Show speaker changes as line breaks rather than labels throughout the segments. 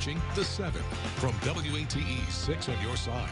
watching The 7 from WATE 6 on your side.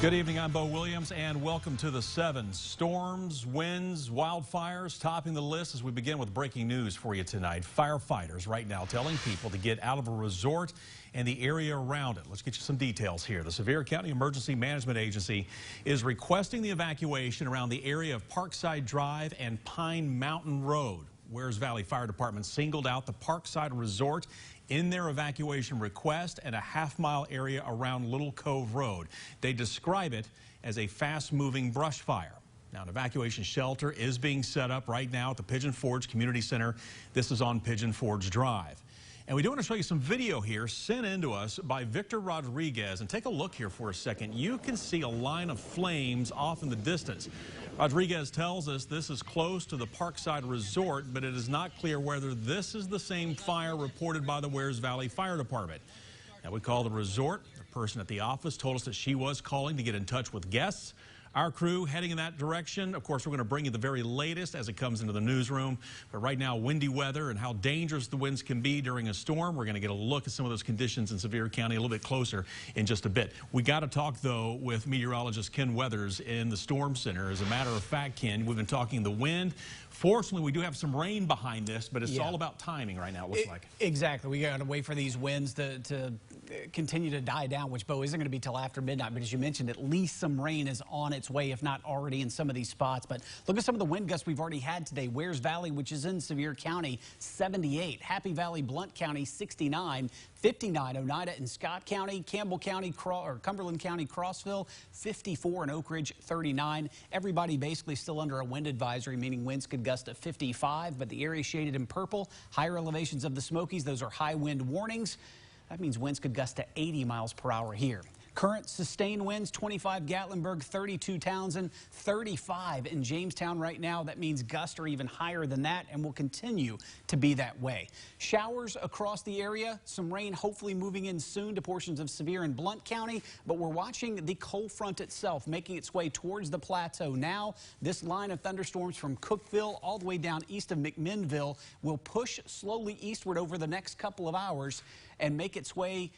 Good evening, I'm Bo Williams, and welcome to The 7. Storms, winds, wildfires topping the list as we begin with breaking news for you tonight. Firefighters right now telling people to get out of a resort and the area around it. Let's get you some details here. The Sevier County Emergency Management Agency is requesting the evacuation around the area of Parkside Drive and Pine Mountain Road. Wares Valley Fire Department singled out the Parkside Resort in their evacuation request and a half-mile area around Little Cove Road. They describe it as a fast-moving brush fire. Now, an evacuation shelter is being set up right now at the Pigeon Forge Community Center. This is on Pigeon Forge Drive. And we do want to show you some video here sent in to us by Victor Rodriguez. And take a look here for a second. You can see a line of flames off in the distance. Rodriguez tells us this is close to the Parkside Resort, but it is not clear whether this is the same fire reported by the Wares Valley Fire Department. Now, we called the resort. The person at the office told us that she was calling to get in touch with guests. Our crew heading in that direction. Of course, we're going to bring you the very latest as it comes into the newsroom. But right now, windy weather and how dangerous the winds can be during a storm. We're going to get a look at some of those conditions in Sevier County a little bit closer in just a bit. We got to talk, though, with meteorologist Ken Weathers in the Storm Center. As a matter of fact, Ken, we've been talking the wind. Fortunately, we do have some rain behind this, but it's all about timing right now, it looks like.
Exactly. We got to wait for these winds to continue to die down, which, Bo, isn't going to be till after midnight. But as you mentioned, at least some rain is on its way, if not already in some of these spots. But look at some of the wind gusts we've already had today. Wares Valley, which is in Sevier County, 78. Happy Valley, Blount County, 69. 59, Oneida and Scott County, Campbell County, Cumberland County, Crossville, 54, and Oak Ridge, 39. Everybody basically still under a wind advisory, meaning winds could gust to 55, but the area shaded in purple. Higher elevations of the Smokies, those are high wind warnings. That means winds could gust to 80 miles per hour here. Current sustained winds, 25 Gatlinburg, 32 Townsend, 35 in Jamestown right now. That means gusts are even higher than that and will continue to be that way. Showers across the area, some rain hopefully moving in soon to portions of Sevier and Blount County, but we're watching the cold front itself making its way towards the plateau now. This line of thunderstorms from Cookville all the way down east of McMinnville will push slowly eastward over the next couple of hours and make its way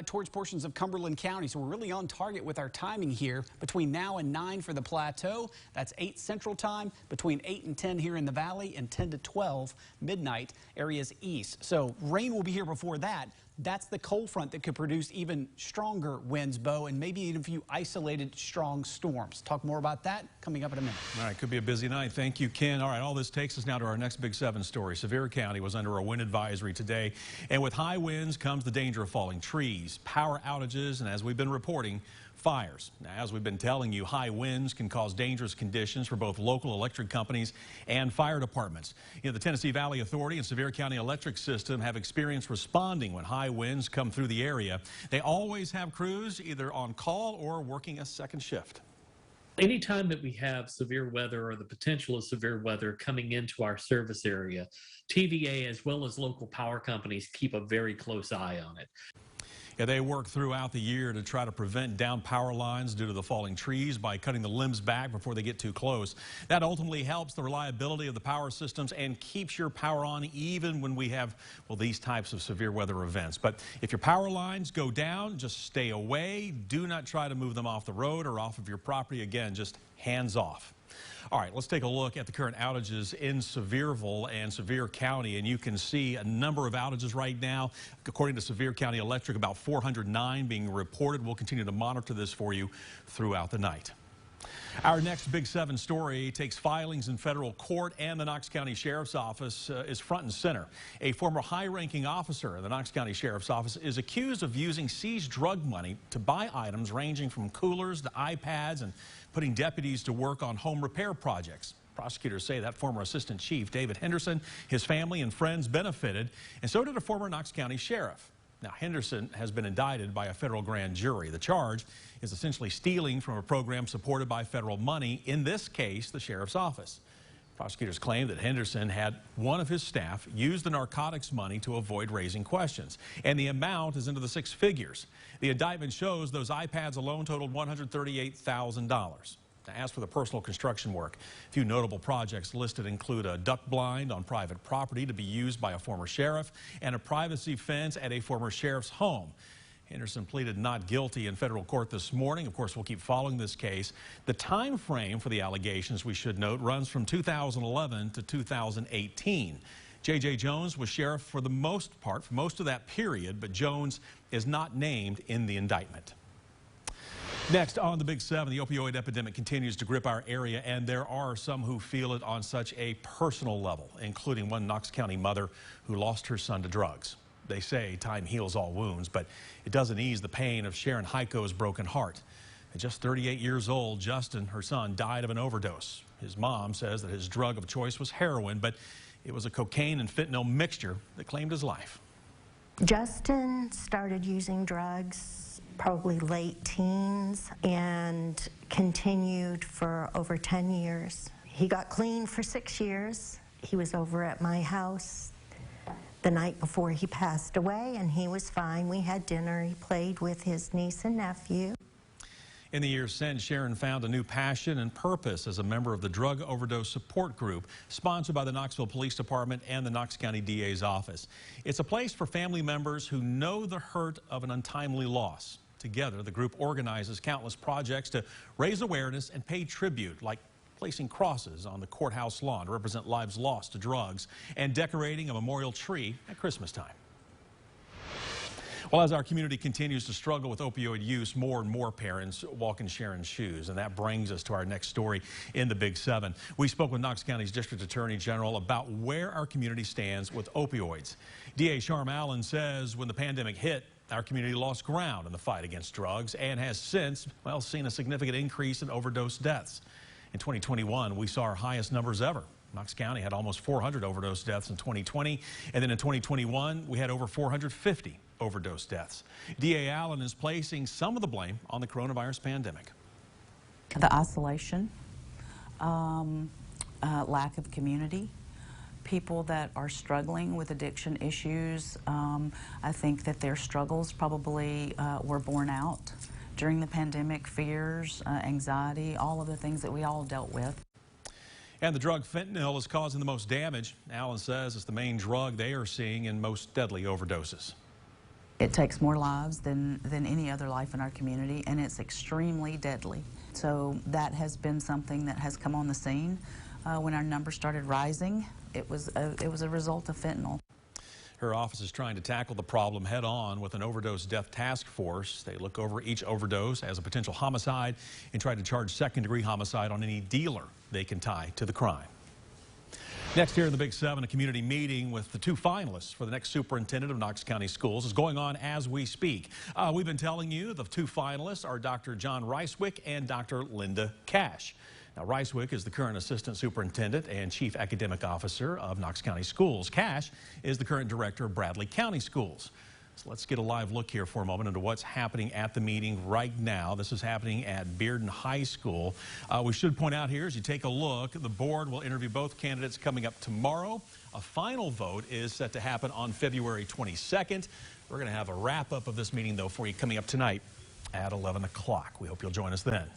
towards portions of Cumberland County. So we're really on target with our timing here. Between now and 9 for the plateau, that's 8 Central Time, between 8 and 10 here in the valley, and 10 to 12 midnight areas east. So rain will be here before that. That's the cold front that could produce even stronger winds, Bo, and maybe even a few isolated strong storms. Talk more about that coming up in a minute.
All right, could be a busy night. Thank you, Ken. All right, all this takes us now to our next Big 7 story. Sevier County was under a wind advisory today, and with high winds comes the danger of falling trees, power outages, and as we've been reporting, fires. Now, as we've been telling you, high winds can cause dangerous conditions for both local electric companies and fire departments. You know, the Tennessee Valley Authority and Sevier County Electric System have experience responding when high winds come through the area. They always have crews either on call or working a second shift.
Anytime that we have severe weather or the potential of severe weather coming into our service area, TVA as well as local power companies keep a very close eye on it.
Yeah, they work throughout the year to try to prevent down power lines due to the falling trees by cutting the limbs back before they get too close. That ultimately helps the reliability of the power systems and keeps your power on even when we have, well, these types of severe weather events. But if your power lines go down, just stay away. Do not try to move them off the road or off of your property. Again, just hands off. All right, let's take a look at the current outages in Sevierville and Sevier County, and you can see a number of outages right now. According to Sevier County Electric, about 409 being reported. We'll continue to monitor this for you throughout the night. Our next Big 7 story takes filings in federal court, and the Knox County Sheriff's Office is front and center. A former high-ranking officer of the Knox County Sheriff's Office is accused of using seized drug money to buy items ranging from coolers to iPads and putting deputies to work on home repair projects. Prosecutors say that former Assistant Chief David Henderson, his family and friends benefited, and so did a former Knox County Sheriff. Now, Henderson has been indicted by a federal grand jury. The charge is essentially stealing from a program supported by federal money, in this case, the Sheriff's Office. Prosecutors claim that Henderson had one of his staff use the narcotics money to avoid raising questions, and the amount is into the 6 figures. The indictment shows those iPads alone totaled $138,000. to ask for the personal construction work. A few notable projects listed include a duck blind on private property to be used by a former sheriff and a privacy fence at a former sheriff's home. Henderson pleaded not guilty in federal court this morning. Of course, we'll keep following this case. The time frame for the allegations, we should note, runs from 2011 to 2018. J.J. Jones was sheriff for the most part, for most of that period, but Jones is not named in the indictment. Next on the Big 7, the opioid epidemic continues to grip our area, and there are some who feel it on such a personal level, including one Knox County mother who lost her son to drugs. They say time heals all wounds, but it doesn't ease the pain of Sharon Heiko's broken heart. At just 38 years old, Justin, her son, died of an overdose. His mom says that his drug of choice was heroin, but it was a cocaine and fentanyl mixture that claimed his life.
Justin started using drugs probably late teens and continued for over 10 years. He got clean for 6 years. He was over at my house the night before he passed away, and he was fine. We had dinner. He played with his niece and nephew.
In the years since, Sharon found a new passion and purpose as a member of the Drug Overdose Support Group, sponsored by the Knoxville Police Department and the Knox County DA's office. It's a place for family members who know the hurt of an untimely loss. Together, the group organizes countless projects to raise awareness and pay tribute, like placing crosses on the courthouse lawn to represent lives lost to drugs and decorating a memorial tree at Christmas time. Well, as our community continues to struggle with opioid use, more and more parents walk in Sharon's shoes, and that brings us to our next story in the Big 7. We spoke with Knox County's District Attorney General about where our community stands with opioids. DA Sharm Allen says when the pandemic hit, our community lost ground in the fight against drugs and has since, well, seen a significant increase in overdose deaths. In 2021, we saw our highest numbers ever. Knox County had almost 400 overdose deaths in 2020, and then in 2021, we had over 450 overdose deaths. DA Allen is placing some of the blame on the coronavirus pandemic.
The isolation, lack of community, people that are struggling with addiction issues. I think that their struggles probably were borne out during the pandemic, fears, anxiety, all of the things that we all dealt with.
And the drug fentanyl is causing the most damage. Allen says it's the main drug they are seeing in most deadly overdoses.
It takes more lives than any other life in our community, and it's extremely deadly. So that has been something that has come on the scene. When our numbers started rising, it was a result of fentanyl.
Her office is trying to tackle the problem head on with an overdose death task force. They look over each overdose as a potential homicide and try to charge second-degree homicide on any dealer they can tie to the crime. Next here in the Big 7, a community meeting with the two finalists for the next superintendent of Knox County Schools is going on as we speak. We've been telling you the two finalists are Dr. John Ricewick and Dr. Linda Cash. Now, Ricewick is the current assistant superintendent and chief academic officer of Knox County Schools. Cash is the current director of Bradley County Schools. So let's get a live look here for a moment into what's happening at the meeting right now. This is happening at Bearden High School. We should point out here, as you take a look, the board will interview both candidates coming up tomorrow. A final vote is set to happen on February 22nd. We're going to have a wrap-up of this meeting, though, for you coming up tonight at 11 o'clock. We hope you'll join us then.